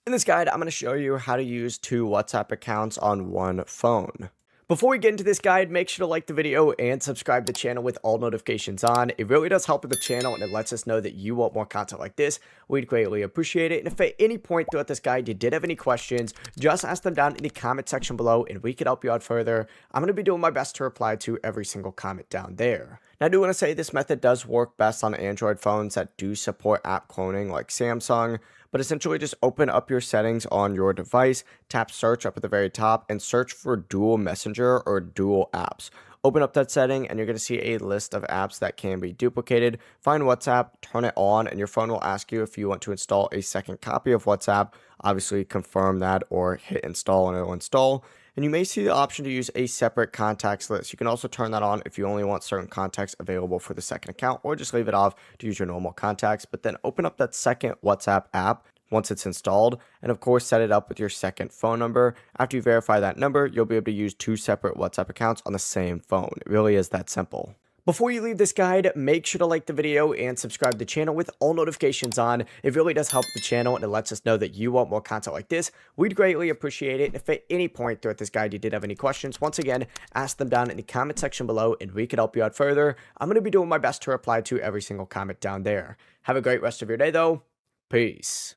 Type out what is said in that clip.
In this guide, I'm going to show you how to use two WhatsApp accounts on one phone. Before we get into this guide, make sure to like the video and subscribe to the channel with all notifications on. It really does help with the channel and it lets us know that you want more content like this. We'd greatly appreciate it. And if at any point throughout this guide you did have any questions, just ask them down in the comment section below and we could help you out further. I'm going to be doing my best to reply to every single comment down there. Now, I do want to say this method does work best on Android phones that do support app cloning like Samsung, but essentially just open up your settings on your device, tap search up at the very top, and search for dual messenger or dual apps. Open up that setting and you're going to see a list of apps that can be duplicated. Find WhatsApp, turn it on, and your phone will ask you if you want to install a second copy of WhatsApp. Obviously, confirm that or hit install and it'll install. And you may see the option to use a separate contacts list. You can also turn that on if you only want certain contacts available for the second account, or just leave it off to use your normal contacts. But then open up that second WhatsApp app once it's installed, and of course set it up with your second phone number. After you verify that number, you'll be able to use two separate WhatsApp accounts on the same phone. It really is that simple. Before you leave this guide, make sure to like the video and subscribe to the channel with all notifications on. It really does help the channel and it lets us know that you want more content like this. We'd greatly appreciate it. And if at any point throughout this guide you did have any questions, once again, ask them down in the comment section below and we could help you out further. I'm going to be doing my best to reply to every single comment down there. Have a great rest of your day though. Peace.